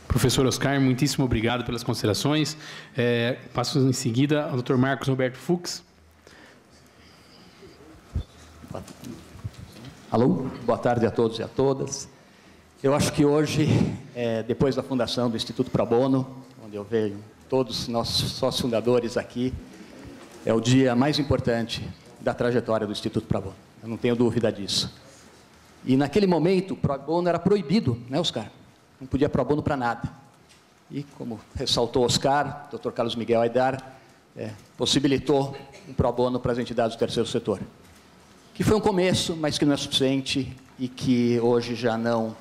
Professor Oscar, muitíssimo obrigado pelas considerações. Passo em seguida ao Dr. Marcos Roberto Fux. Alô, boa tarde a todos e a todas. Eu acho que hoje, depois da fundação do Instituto Pro Bono, onde eu vejo todos os nossos sócios fundadores aqui, é o dia mais importante da trajetória do Instituto Pro Bono. Eu não tenho dúvida disso. E naquele momento, o Pro Bono era proibido, né, Oscar? Não podia Pro Bono para nada. E, como ressaltou Oscar, o Dr. Carlos Miguel Aidar possibilitou um Pro Bono para as entidades do terceiro setor. Que foi um começo, mas que não é suficiente e que hoje já não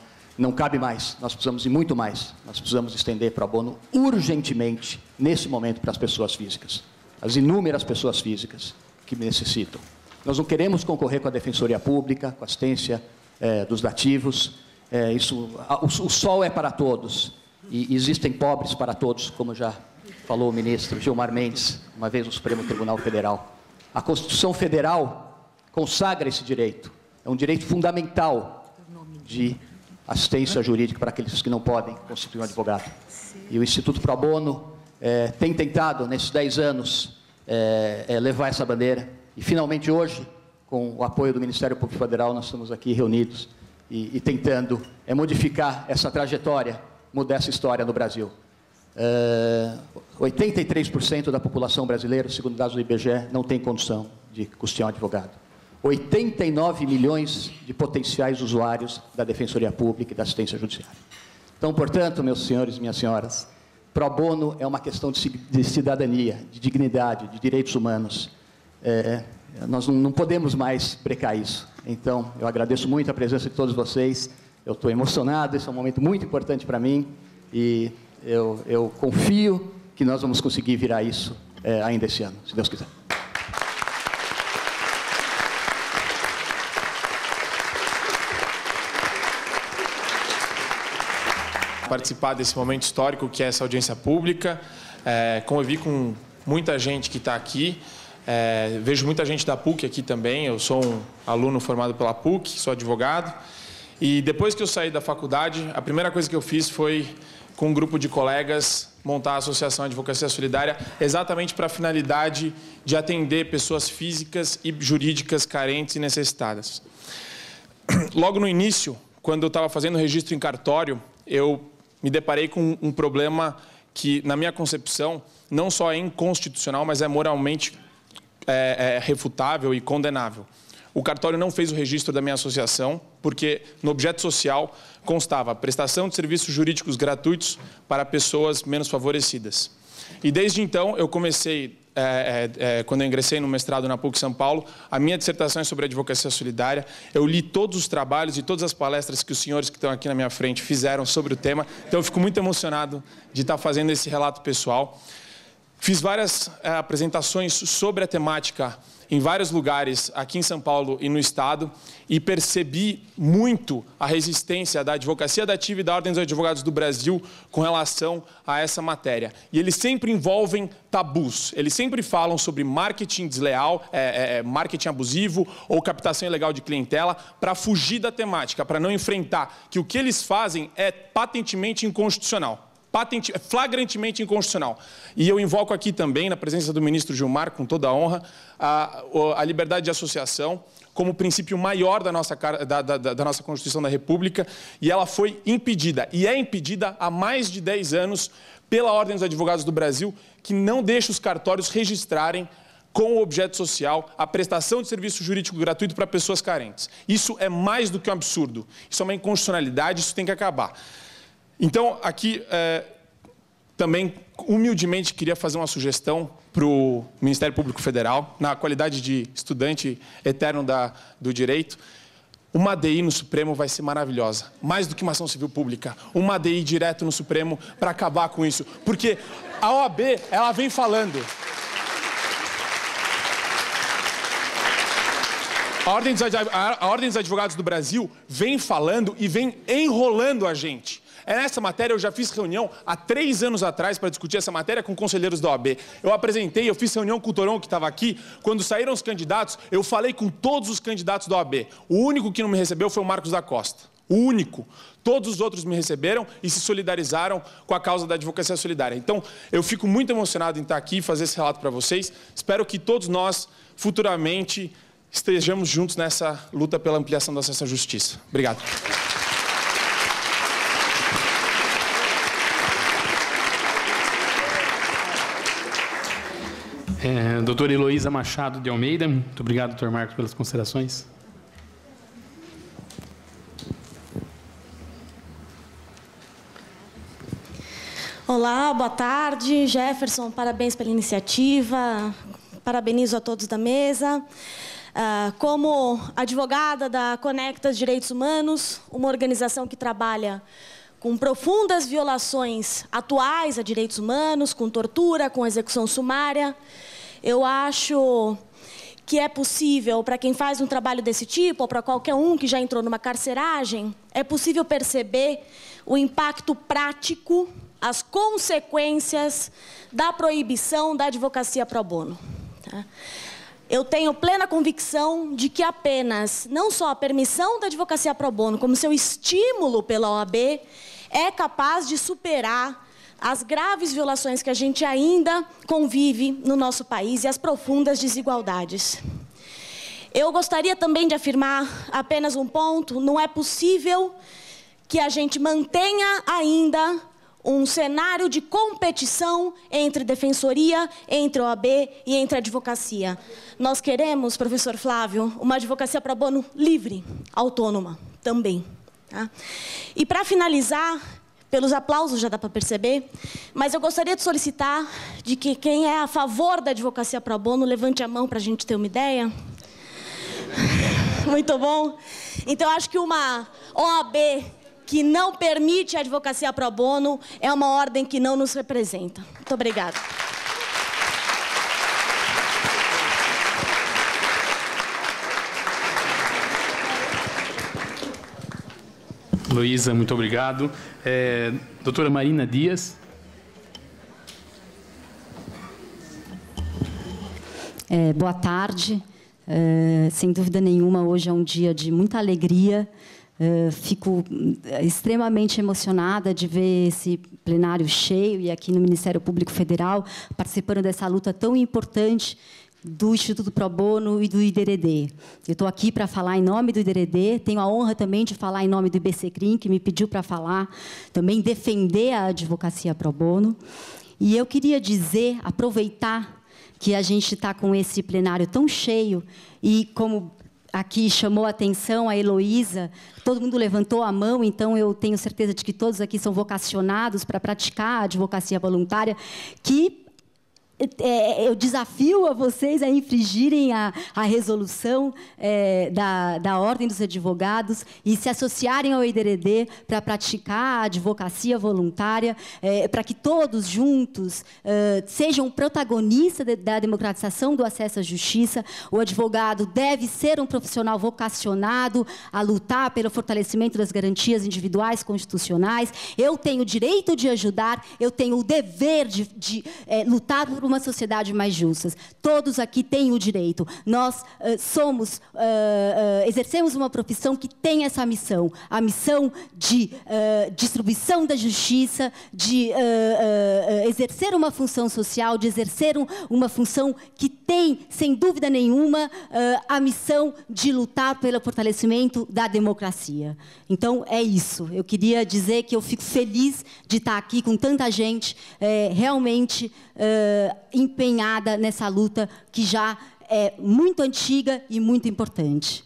cabe mais. Nós precisamos de muito mais. Nós precisamos estender Pro Bono urgentemente, nesse momento, para as pessoas físicas. As inúmeras pessoas físicas que necessitam. Nós não queremos concorrer com a Defensoria Pública, com a assistência dos dativos. O sol é para todos. E existem pobres para todos, como já falou o ministro Gilmar Mendes, uma vez no Supremo Tribunal Federal. A Constituição Federal consagra esse direito. É um direito fundamental de assistência jurídica para aqueles que não podem constituir um advogado. E o Instituto Pro Bono tem tentado, nesses 10 anos, levar essa bandeira. E, finalmente, hoje, com o apoio do Ministério Público Federal, nós estamos aqui reunidos e tentando modificar essa trajetória, mudar essa história no Brasil. 83% da população brasileira, segundo dados do IBGE, não tem condição de custear um advogado. 89 milhões de potenciais usuários da Defensoria Pública e da assistência judiciária. Então, portanto, meus senhores e minhas senhoras, Pro Bono é uma questão de cidadania, de dignidade, de direitos humanos. Nós não podemos mais brecar isso. Então, eu agradeço muito a presença de todos vocês. Eu estou emocionado, esse é um momento muito importante para mim e eu confio que nós vamos conseguir virar isso ainda esse ano, se Deus quiser. Participar desse momento histórico que é essa audiência pública. Convivi com muita gente que está aqui. Vejo muita gente da PUC aqui também. Eu sou um aluno formado pela PUC, sou advogado. E depois que eu saí da faculdade, a primeira coisa que eu fiz foi, com um grupo de colegas, montar a Associação Advocacia Solidária, exatamente para a finalidade de atender pessoas físicas e jurídicas carentes e necessitadas. Logo no início, quando eu estava fazendo o registro em cartório, eu me deparei com um problema que, na minha concepção, não só é inconstitucional, mas é moralmente refutável e condenável. O cartório não fez o registro da minha associação, porque no objeto social constava prestação de serviços jurídicos gratuitos para pessoas menos favorecidas. E desde então eu comecei, quando eu ingressei no mestrado na PUC São Paulo, a minha dissertação é sobre advocacia solidária. Eu li todos os trabalhos e todas as palestras que os senhores que estão aqui na minha frente fizeram sobre o tema, então eu fico muito emocionado de estar fazendo esse relato pessoal. Fiz várias apresentações sobre a temática em vários lugares aqui em São Paulo e no Estado e percebi muito a resistência da Advocacia Dativa e da Ordem dos Advogados do Brasil com relação a essa matéria. E eles sempre envolvem tabus. Eles sempre falam sobre marketing desleal, marketing abusivo ou captação ilegal de clientela para fugir da temática, para não enfrentar que o que eles fazem é patentemente inconstitucional. Flagrantemente inconstitucional. E eu invoco aqui também, na presença do ministro Gilmar, com toda a honra, a liberdade de associação como princípio maior da nossa Constituição da República, e ela foi impedida, e é impedida há mais de 10 anos pela Ordem dos Advogados do Brasil, que não deixa os cartórios registrarem com o objeto social a prestação de serviço jurídico gratuito para pessoas carentes. Isso é mais do que um absurdo. Isso é uma inconstitucionalidade, isso tem que acabar. Então, aqui, também, humildemente, queria fazer uma sugestão para o Ministério Público Federal, na qualidade de estudante eterno do direito. Uma ADI no Supremo vai ser maravilhosa. Mais do que uma ação civil pública. Uma ADI direto no Supremo para acabar com isso. Porque a OAB, ela vem falando. A Ordem dos Advogados do Brasil vem falando e vem enrolando a gente. Nessa matéria, eu já fiz reunião há 3 anos atrás para discutir essa matéria com conselheiros da OAB. Eu fiz reunião com o Toron, que estava aqui. Quando saíram os candidatos, eu falei com todos os candidatos da OAB. O único que não me recebeu foi o Marcos da Costa. o único. Todos os outros me receberam e se solidarizaram com a causa da advocacia solidária. Então, eu fico muito emocionado em estar aqui e fazer esse relato para vocês. Espero que todos nós, futuramente, estejamos juntos nessa luta pela ampliação do acesso à justiça. Obrigado. Doutora Heloísa Machado de Almeida, muito obrigado, doutor Marcos, pelas considerações. Olá, boa tarde. Jefferson, parabéns pela iniciativa. Parabenizo a todos da mesa. Como advogada da Conectas Direitos Humanos, uma organização que trabalha com profundas violações atuais a direitos humanos, com tortura, com execução sumária, eu acho que é possível, para quem faz um trabalho desse tipo, ou para qualquer um que já entrou numa carceragem, é possível perceber o impacto prático, as consequências da proibição da advocacia pro bono. Tá? Eu tenho plena convicção de que apenas, não só a permissão da advocacia pro bono, como seu estímulo pela OAB, é capaz de superar as graves violações que a gente ainda convive no nosso país e as profundas desigualdades. Eu gostaria também de afirmar apenas um ponto: não é possível que a gente mantenha ainda um cenário de competição entre defensoria, entre OAB e entre advocacia. Nós queremos, professor Flávio, uma advocacia pro bono livre, autônoma também. Tá? E para finalizar, pelos aplausos já dá para perceber, mas eu gostaria de solicitar de que quem é a favor da advocacia pro bono levante a mão para a gente ter uma ideia. Muito bom. Então, acho que uma OAB que não permite a advocacia pro bono é uma ordem que não nos representa. Muito obrigada. Luísa, muito obrigado. Doutora Marina Dias. Boa tarde. Sem dúvida nenhuma, hoje é um dia de muita alegria. Fico extremamente emocionada de ver esse plenário cheio e aqui no Ministério Público Federal participando dessa luta tão importante do Instituto Pro Bono e do IDRD. Eu estou aqui para falar em nome do IDRD, tenho a honra também de falar em nome do IBCCRIM, que me pediu para falar, também defender a advocacia Pro Bono. E eu queria dizer, aproveitar que a gente está com esse plenário tão cheio e como aqui chamou a atenção a Heloísa, todo mundo levantou a mão, então eu tenho certeza de que todos aqui são vocacionados para praticar a advocacia voluntária, que eu desafio a vocês a infringirem a resolução da Ordem dos Advogados e se associarem ao IDRD para praticar a advocacia voluntária, para que todos juntos sejam protagonistas da democratização do acesso à justiça. O advogado deve ser um profissional vocacionado a lutar pelo fortalecimento das garantias individuais constitucionais. Eu tenho o direito de ajudar, eu tenho o dever de lutar por uma sociedade mais justa. Todos aqui têm o direito. Nós exercemos uma profissão que tem essa missão, a missão de distribuição da justiça, de exercer uma função social, de exercer uma função que tem, sem dúvida nenhuma, a missão de lutar pelo fortalecimento da democracia. Então, é isso. Eu queria dizer que eu fico feliz de estar aqui com tanta gente realmente empenhada nessa luta que já é muito antiga e muito importante.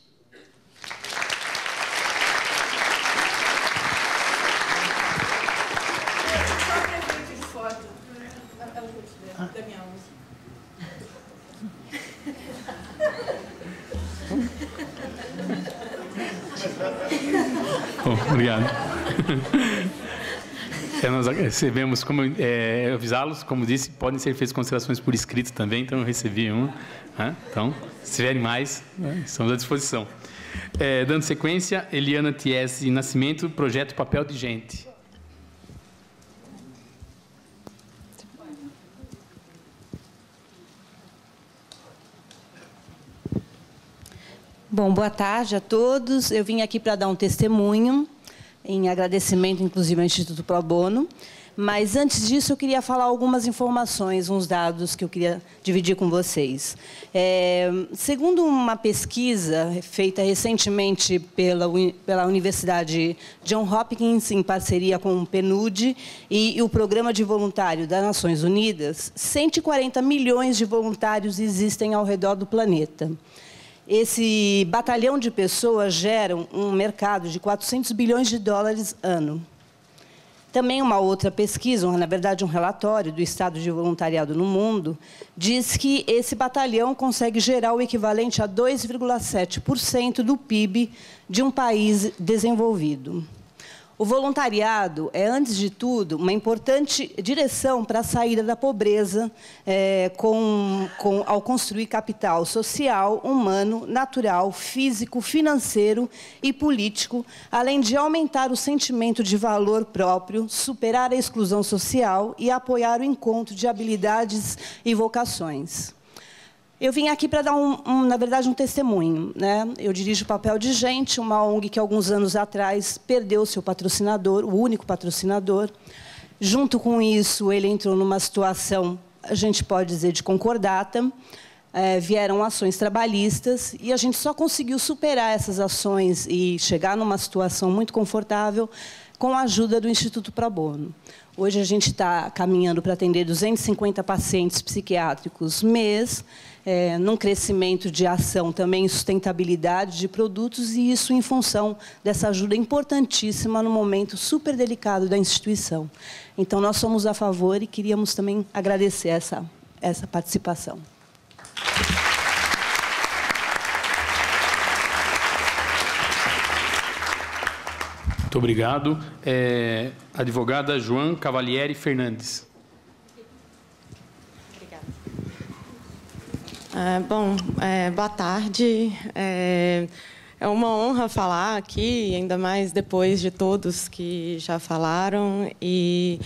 Bom, obrigado. Nós recebemos, como avisá-los, como disse, podem ser feitas considerações por escrito também, então eu recebi uma. Então, se tiverem mais, estamos à disposição. Dando sequência, Eliana Tiesi Nascimento, projeto Papel de Gente. Bom, boa tarde a todos. Eu vim aqui para dar um testemunho, em agradecimento, inclusive, ao Instituto Pro Bono. Mas, antes disso, eu queria falar algumas informações, uns dados que eu queria dividir com vocês. Segundo uma pesquisa feita recentemente pela Universidade John Hopkins, em parceria com o PNUD e o Programa de Voluntário das Nações Unidas, 140 milhões de voluntários existem ao redor do planeta. Esse batalhão de pessoas gera um mercado de 400 bilhões de dólares ano. Também uma outra pesquisa, na verdade um relatório do estado de voluntariado no mundo, diz que esse batalhão consegue gerar o equivalente a 2,7% do PIB de um país desenvolvido. O voluntariado é, antes de tudo, uma importante direção para a saída da pobreza, ao construir capital social, humano, natural, físico, financeiro e político, além de aumentar o sentimento de valor próprio, superar a exclusão social e apoiar o encontro de habilidades e vocações. Eu vim aqui para dar, na verdade, um testemunho, né? Eu dirijo o Papel de Gente, uma ONG que, alguns anos atrás, perdeu seu patrocinador, o único patrocinador. Junto com isso, ele entrou numa situação, a gente pode dizer, de concordata. Vieram ações trabalhistas e a gente só conseguiu superar essas ações e chegar numa situação muito confortável com a ajuda do Instituto Pro Bono. Hoje, a gente está caminhando para atender 250 pacientes psiquiátricos mês, num crescimento de ação também em sustentabilidade de produtos, e isso em função dessa ajuda importantíssima no momento super delicado da instituição. Então, nós somos a favor e queríamos também agradecer essa participação. Muito obrigado. Advogada Joan Cavalieri Fernandes. Boa tarde. É uma honra falar aqui, ainda mais depois de todos que já falaram. E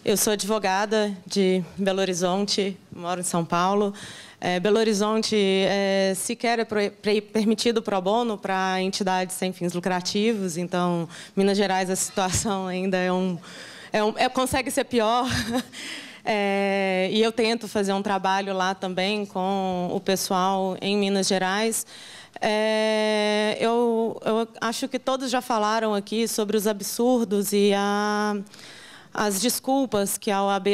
eu sou advogada de Belo Horizonte, moro em São Paulo. Belo Horizonte sequer é permitido pro bono para entidades sem fins lucrativos. Então, Minas Gerais, a situação ainda consegue ser pior. E eu tento fazer um trabalho lá também com o pessoal em Minas Gerais. Eu acho que todos já falaram aqui sobre os absurdos e as desculpas que a OAB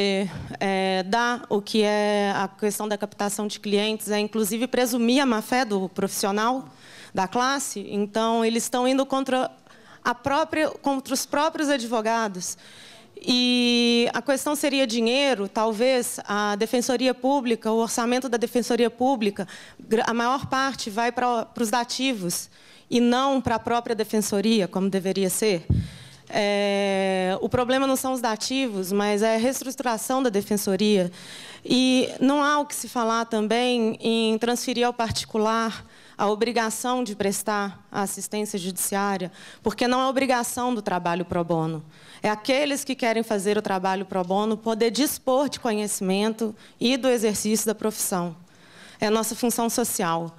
dá, o que é a questão da captação de clientes, inclusive presumir a má-fé do profissional da classe. Então, eles estão indo contra os próprios advogados. E a questão seria dinheiro, talvez a Defensoria Pública, o orçamento da Defensoria Pública, a maior parte vai para os dativos e não para a própria Defensoria, como deveria ser. O problema não são os dativos, mas é a reestruturação da Defensoria. E não há o que se falar também em transferir ao particular a obrigação de prestar a assistência judiciária, porque não é obrigação do trabalho pro bono. É aqueles que querem fazer o trabalho pro bono poder dispor de conhecimento e do exercício da profissão. É a nossa função social.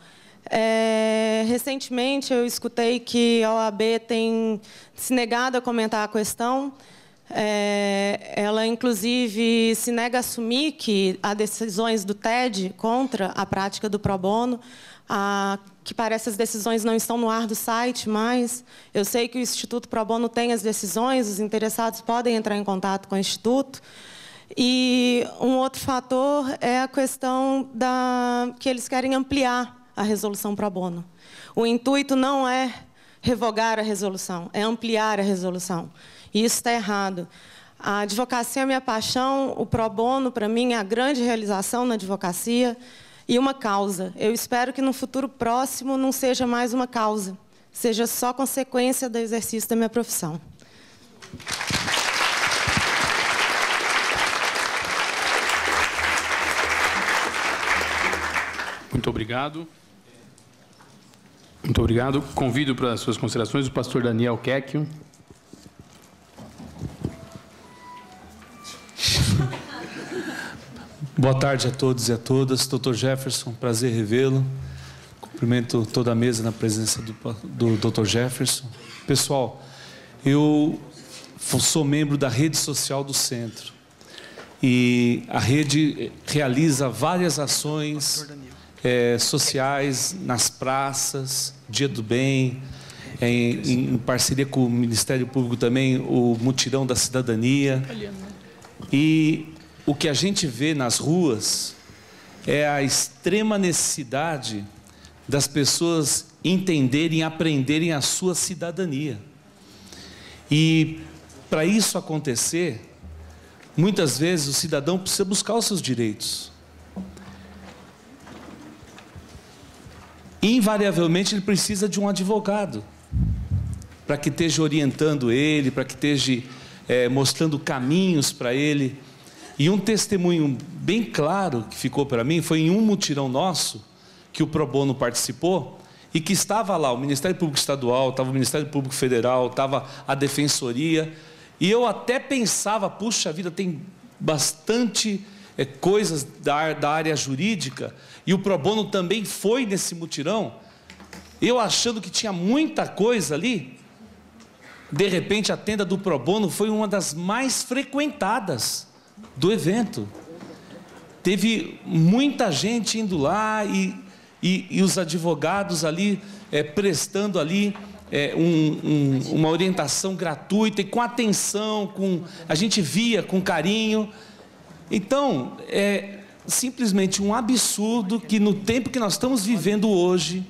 Recentemente, eu escutei que a OAB tem se negado a comentar a questão. Ela, inclusive, se nega a assumir que há decisões do TED contra a prática do pro bono, que parece que as decisões não estão no ar do site, mas eu sei que o Instituto Pro Bono tem as decisões, os interessados podem entrar em contato com o Instituto. E um outro fator é a questão que eles querem ampliar a resolução Pro Bono. O intuito não é revogar a resolução, é ampliar a resolução. E isso está errado. A advocacia é minha paixão, o Pro Bono, para mim, é a grande realização na advocacia e uma causa. Eu espero que, no futuro próximo, não seja mais uma causa, seja só consequência do exercício da minha profissão. Muito obrigado. Muito obrigado. Convido para as suas considerações o pastor Daniel Quecchio. Boa tarde a todos e a todas. Dr. Jefferson, prazer revê-lo. Cumprimento toda a mesa na presença do Dr. Jefferson. Pessoal, eu sou membro da rede social do Centro. E a rede realiza várias ações sociais nas praças, Dia do Bem, em parceria com o Ministério Público também, o Mutirão da Cidadania. E o que a gente vê nas ruas é a extrema necessidade das pessoas entenderem e aprenderem a sua cidadania. E para isso acontecer, muitas vezes o cidadão precisa buscar os seus direitos. Invariavelmente ele precisa de um advogado para que esteja orientando ele, para que esteja mostrando caminhos para ele. E um testemunho bem claro que ficou para mim foi em um mutirão nosso, que o Pro Bono participou, e que estava lá o Ministério Público Estadual, estava o Ministério Público Federal, estava a Defensoria, e eu até pensava, puxa vida, tem bastante coisas da área jurídica, e o Pro Bono também foi nesse mutirão, eu achando que tinha muita coisa ali. De repente a tenda do Pro Bono foi uma das mais frequentadas do evento. Teve muita gente indo lá e os advogados ali prestando ali uma orientação gratuita e com atenção, a gente via com carinho. Então, é simplesmente um absurdo que no tempo que nós estamos vivendo hoje,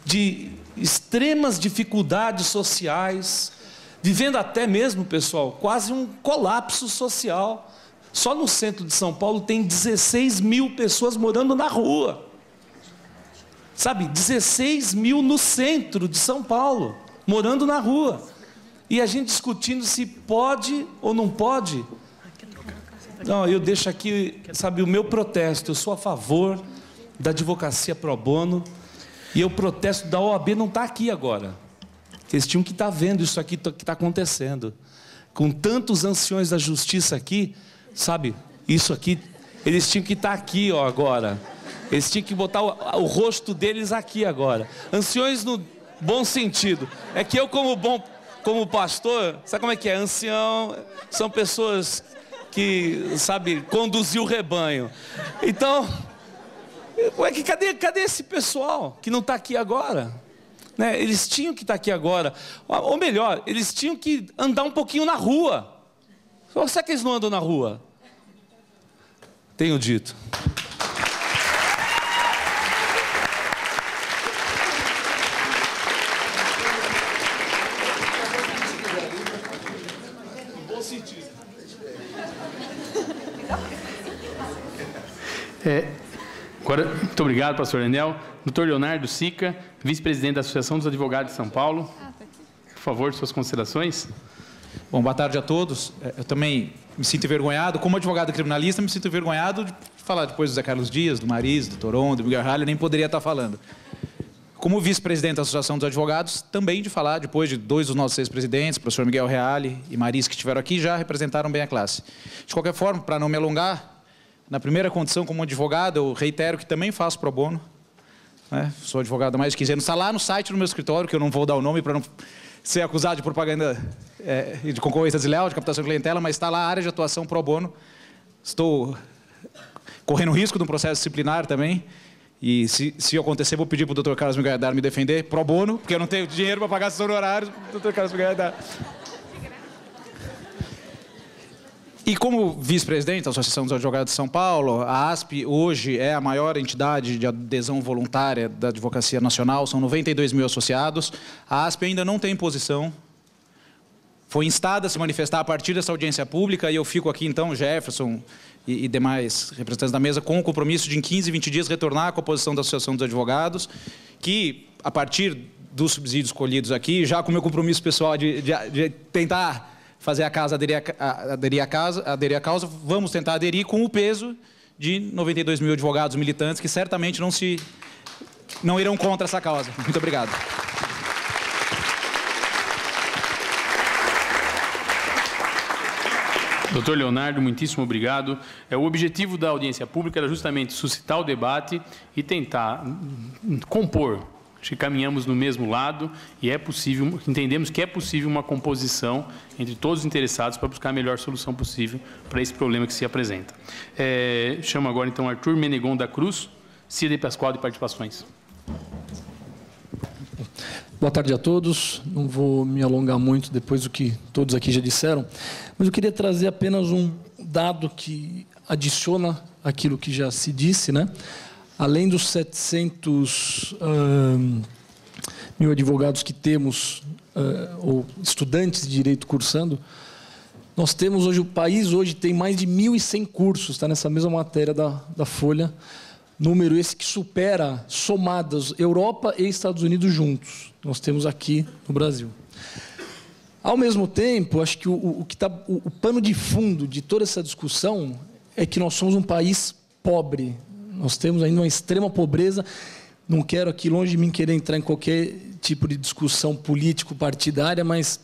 de extremas dificuldades sociais, vivendo até mesmo, pessoal, quase um colapso social. Só no centro de São Paulo tem 16 mil pessoas morando na rua. Sabe, 16 mil no centro de São Paulo, morando na rua. E a gente discutindo se pode ou não pode. Não, eu deixo aqui, sabe, o meu protesto. Eu sou a favor da advocacia pro bono. E eu protesto da OAB não estar aqui agora. Eles tinham que estar vendo isso aqui que está acontecendo. Com tantos anciões da justiça aqui, sabe, isso aqui, eles tinham que estar aqui, ó, agora. Eles tinham que botar o rosto deles aqui agora. Anciões no bom sentido. É que eu, como pastor, sabe como é que é? Ancião são pessoas que, sabe, conduzir o rebanho. Então, cadê esse pessoal que não está aqui agora? Né? Eles tinham que estar aqui agora. Ou melhor, eles tinham que andar um pouquinho na rua. Ou será que eles não andam na rua? Tenho dito. Agora, muito obrigado, pastor Enel. Doutor Leonardo Sica, vice-presidente da Associação dos Advogados de São Paulo. Por favor, suas considerações. Bom, boa tarde a todos. Eu também me sinto envergonhado, como advogado criminalista, me sinto envergonhado de falar depois do Zé Carlos Dias, do Maris, do Toron, do Miguel Reale, nem poderia estar falando. Como vice-presidente da Associação dos Advogados, também de falar, depois de dois dos nossos ex-presidentes, o professor Miguel Reale e Maris, que estiveram aqui, já representaram bem a classe. De qualquer forma, para não me alongar, na primeira condição como advogado, eu reitero que também faço pro bono. Né? Sou advogado há mais de 15 anos. Está lá no site do meu escritório, que eu não vou dar o nome para não ser acusado de propaganda de concorrência desleal, de captação de clientela, mas está lá a área de atuação pro bono. Estou correndo risco de um processo disciplinar também. E se acontecer, vou pedir para o Dr. Carlos Miguel Haddad me defender pro bono, porque eu não tenho dinheiro para pagar esses honorários do Dr. Carlos Miguel Haddad. E como vice-presidente da Associação dos Advogados de São Paulo, a ASP hoje é a maior entidade de adesão voluntária da Advocacia Nacional, são 92 mil associados. A ASP ainda não tem posição, foi instada a se manifestar a partir dessa audiência pública, e eu fico aqui então, Jefferson e demais representantes da mesa, com o compromisso de em 15, 20 dias retornar com a posição da Associação dos Advogados, que a partir dos subsídios colhidos aqui, já com o meu compromisso pessoal de tentar fazer a casa aderir à causa, vamos tentar aderir com o peso de 92 mil advogados militantes que certamente não irão contra essa causa. Muito obrigado. Doutor Leonardo, muitíssimo obrigado. O objetivo da audiência pública era justamente suscitar o debate e tentar compor. Acho que caminhamos no mesmo lado e é possível, entendemos que é possível uma composição entre todos os interessados para buscar a melhor solução possível para esse problema que se apresenta. Chamo agora, então, Arthur Menegon da Cruz, Cida e Pascoal de Participações. Boa tarde a todos. Não vou me alongar muito depois do que todos aqui já disseram, mas eu queria trazer apenas um dado que adiciona aquilo que já se disse, né? Além dos 700 mil advogados que temos, ou estudantes de direito cursando, nós temos hoje, o país hoje tem mais de 1.100 cursos, está nessa mesma matéria da Folha, número esse que supera, somadas, Europa e Estados Unidos juntos. Nós temos aqui no Brasil. Ao mesmo tempo, acho que o pano de fundo de toda essa discussão é que nós somos um país pobre. Nós temos ainda uma extrema pobreza. Não quero aqui, longe de mim, querer entrar em qualquer tipo de discussão político-partidária, mas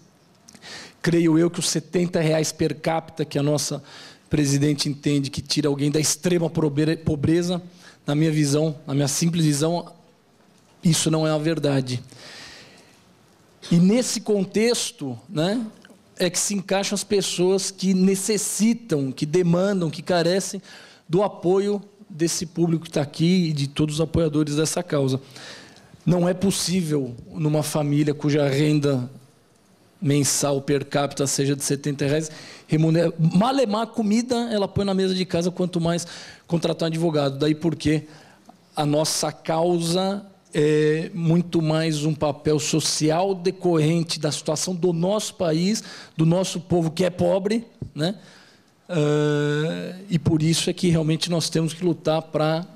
creio eu que os R$70 per capita que a nossa presidente entende que tira alguém da extrema pobreza, na minha visão, na minha simples visão, isso não é a verdade. E nesse contexto, né, é que se encaixam as pessoas que necessitam, que demandam, que carecem do apoio desse público que está aqui e de todos os apoiadores dessa causa. Não é possível, numa família cuja renda mensal per capita seja de R$70, remunerar, malemar comida ela põe na mesa de casa, quanto mais contratar um advogado. Daí porque a nossa causa é muito mais um papel social decorrente da situação do nosso país, do nosso povo que é pobre, né? E por isso é que realmente nós temos que lutar para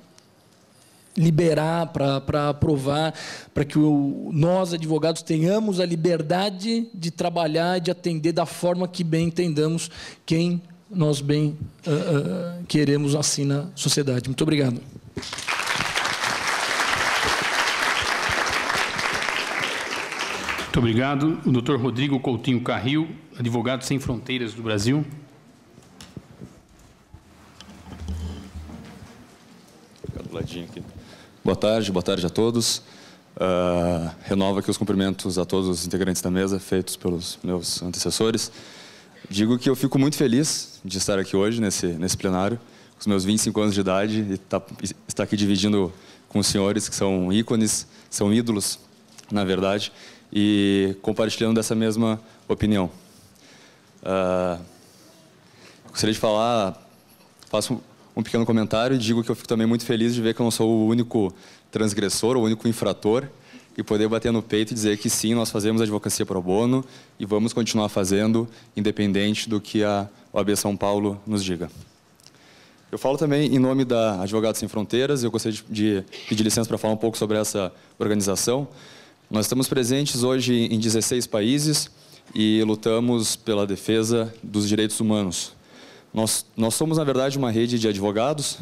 liberar, para aprovar, para que nós, advogados, tenhamos a liberdade de trabalhar e de atender da forma que bem entendamos quem nós bem queremos assim na sociedade. Muito obrigado. Muito obrigado. O doutor Rodrigo Coutinho Carril, advogado sem fronteiras do Brasil. Do ladinho aqui. Boa tarde a todos. Renovo aqui os cumprimentos a todos os integrantes da mesa, feitos pelos meus antecessores. Digo que eu fico muito feliz de estar aqui hoje, nesse plenário, com os meus 25 anos de idade, e estar aqui dividindo com os senhores, que são ícones, são ídolos, na verdade, e compartilhando dessa mesma opinião. Gostaria de falar, faço um pequeno comentário e digo que eu fico também muito feliz de ver que eu não sou o único transgressor, o único infrator, e poder bater no peito e dizer que sim, nós fazemos advocacia pro bono e vamos continuar fazendo, independente do que a OAB São Paulo nos diga. Eu falo também em nome da Advogados Sem Fronteiras, eu gostaria de pedir licença para falar um pouco sobre essa organização. Nós estamos presentes hoje em 16 países e lutamos pela defesa dos direitos humanos. Nós somos, na verdade, uma rede de advogados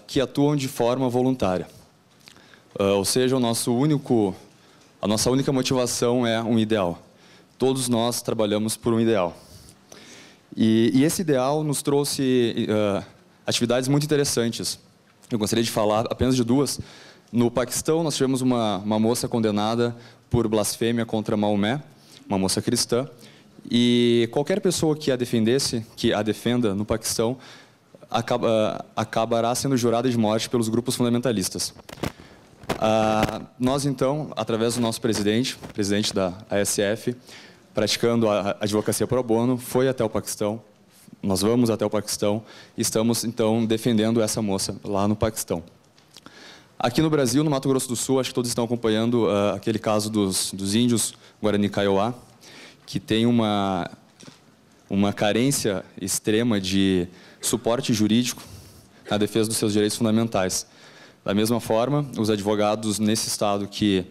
que atuam de forma voluntária. Ou seja, a nossa única motivação é um ideal. Todos nós trabalhamos por um ideal. E esse ideal nos trouxe atividades muito interessantes. Eu gostaria de falar apenas de duas. No Paquistão, nós tivemos uma moça condenada por blasfêmia contra Maomé, uma moça cristã. E qualquer pessoa que a defenda no Paquistão, acabará sendo jurada de morte pelos grupos fundamentalistas. Nós, então, através do nosso presidente da ASF, praticando a advocacia pro bono, foi até o Paquistão. Nós vamos até o Paquistão e estamos, então, defendendo essa moça lá no Paquistão. Aqui no Brasil, no Mato Grosso do Sul, acho que todos estão acompanhando aquele caso dos índios Guarani Kaiowá, que tem uma carência extrema de suporte jurídico na defesa dos seus direitos fundamentais. Da mesma forma, os advogados nesse estado que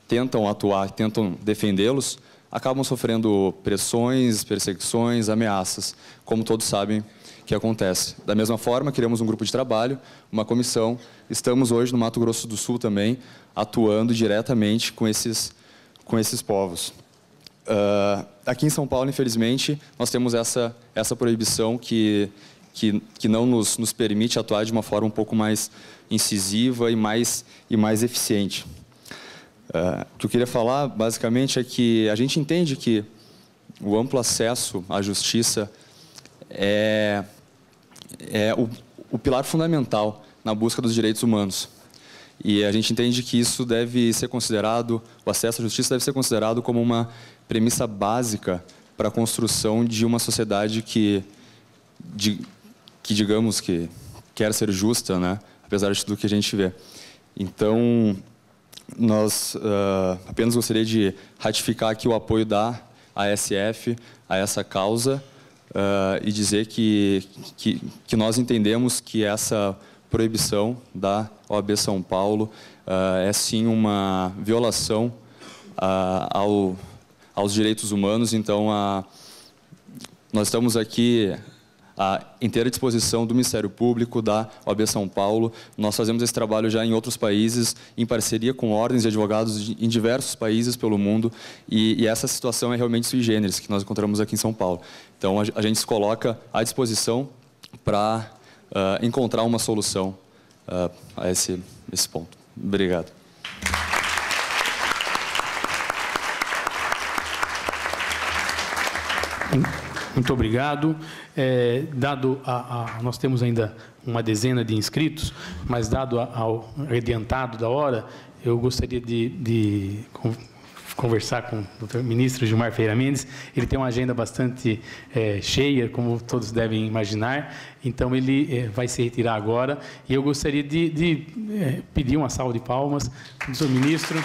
tentam atuar, tentam defendê-los, acabam sofrendo pressões, perseguições, ameaças, como todos sabem que acontece. Da mesma forma, criamos um grupo de trabalho, uma comissão. Estamos hoje no Mato Grosso do Sul também, atuando diretamente com esses povos. aqui em São Paulo, infelizmente, nós temos essa proibição que não nos permite atuar de uma forma um pouco mais incisiva e mais eficiente. O que eu queria falar, basicamente, é que a gente entende que o amplo acesso à justiça é o pilar fundamental na busca dos direitos humanos. E a gente entende que isso deve ser considerado, o acesso à justiça deve ser considerado como uma premissa básica para a construção de uma sociedade que digamos que quer ser justa, né? Apesar de tudo que a gente vê. Então, nós apenas gostaria de ratificar aqui o apoio da ASF a essa causa e dizer que nós entendemos que essa proibição da OAB São Paulo é sim uma violação aos direitos humanos. Então, nós estamos aqui à inteira disposição do Ministério Público, da OAB São Paulo. Nós fazemos esse trabalho já em outros países, em parceria com ordens de advogados em diversos países pelo mundo, e essa situação é realmente sui generis, que nós encontramos aqui em São Paulo. Então, a gente se coloca à disposição para encontrar uma solução a esse ponto. Obrigado. Muito obrigado. Nós temos ainda uma dezena de inscritos, mas dado ao adiantado da hora, eu gostaria de conversar com o Dr. Ministro Gilmar Ferreira Mendes. Ele tem uma agenda bastante cheia, como todos devem imaginar, então ele vai se retirar agora. E eu gostaria de pedir uma salva de palmas para o Dr. Ministro.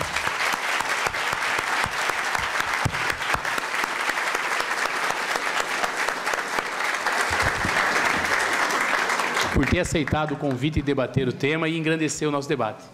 Por ter aceitado o convite de debater o tema e engrandecer o nosso debate.